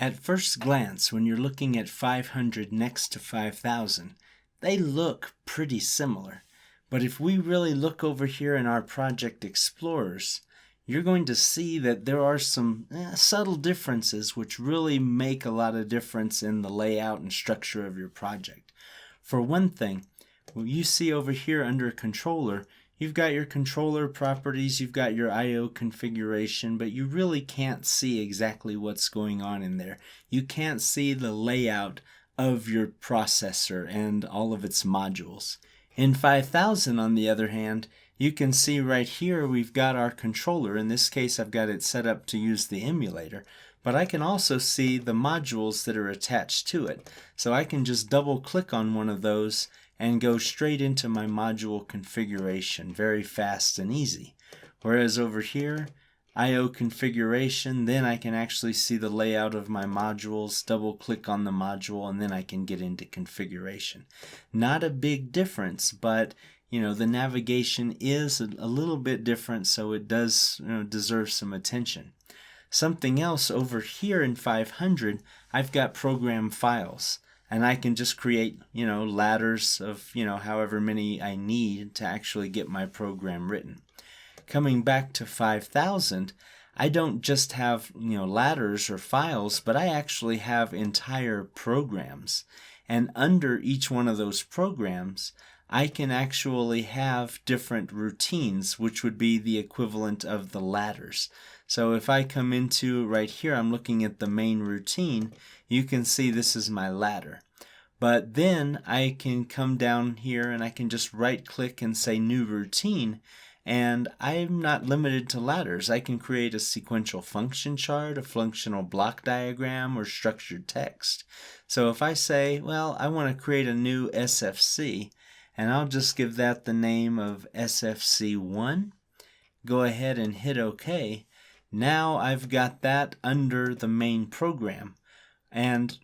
At first glance, when you're looking at 500 next to 5,000, they look pretty similar. But if we really look over here in our Project Explorers, you're going to see that there are some subtle differences which really make a lot of difference in the layout and structure of your project. For one thing, what you see over here under Controller, you've got your controller properties, you've got your I/O configuration, but you really can't see exactly what's going on in there. You can't see the layout of your processor and all of its modules. In 5000, on the other hand, you can see right here we've got our controller. In this case, I've got it set up to use the emulator, but I can also see the modules that are attached to it. So I can just double click on one of those and go straight into my module configuration, very fast and easy. Whereas over here, I/O configuration, then I can actually see the layout of my modules, double click on the module, and then I can get into configuration. Not a big difference, but the navigation is a little bit different, so it does deserve some attention. Something else over here in 500, I've got program files. And I can just create, ladders of, however many I need to actually get my program written. Coming back to 5000, I don't just have, ladders or files, but I actually have entire programs. And under each one of those programs, I can actually have different routines, which would be the equivalent of the ladders. So if I come into right here, I'm looking at the main routine, you can see this is my ladder. But then I can come down here and I can just right click and say new routine, and I'm not limited to ladders. I can create a sequential function chart, a functional block diagram, or structured text. So if I say, well, I want to create a new SFC, and I'll just give that the name of SFC1, go ahead and hit OK. Now I've got that under the main program. And,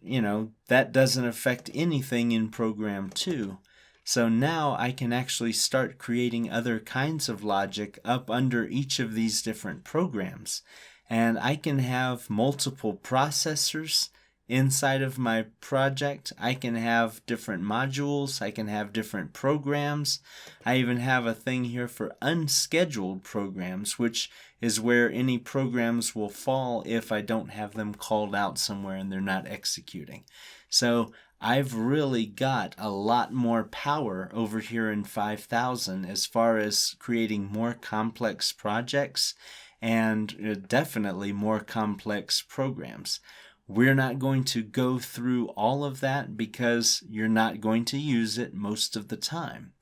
that doesn't affect anything in program 2. So now I can actually start creating other kinds of logic up under each of these different programs. And I can have multiple processors inside of my project. I can have different modules. I can have different programs. I even have a thing here for unscheduled programs, which is where any programs will fall if I don't have them called out somewhere and they're not executing. So I've really got a lot more power over here in 5000 as far as creating more complex projects and definitely more complex programs. We're not going to go through all of that because you're not going to use it most of the time.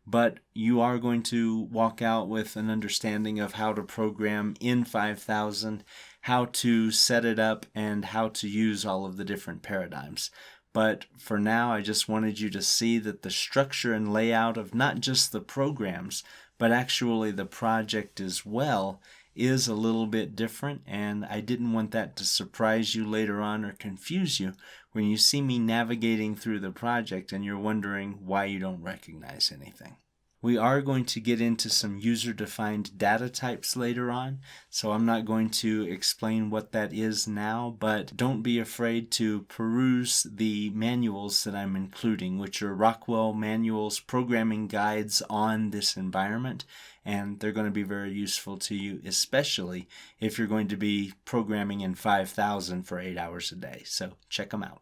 But you are going to walk out with an understanding of how to program in 5000, how to set it up, and how to use all of the different paradigms. But for now, I just wanted you to see that the structure and layout of not just the programs, but actually the project as well, is a little bit different, and I didn't want that to surprise you later on or confuse you when you see me navigating through the project and you're wondering why you don't recognize anything. We are going to get into some user-defined data types later on, so I'm not going to explain what that is now, but don't be afraid to peruse the manuals that I'm including, which are Rockwell manuals, programming guides on this environment, and they're going to be very useful to you, especially if you're going to be programming in 5000 for 8 hours a day. So check them out.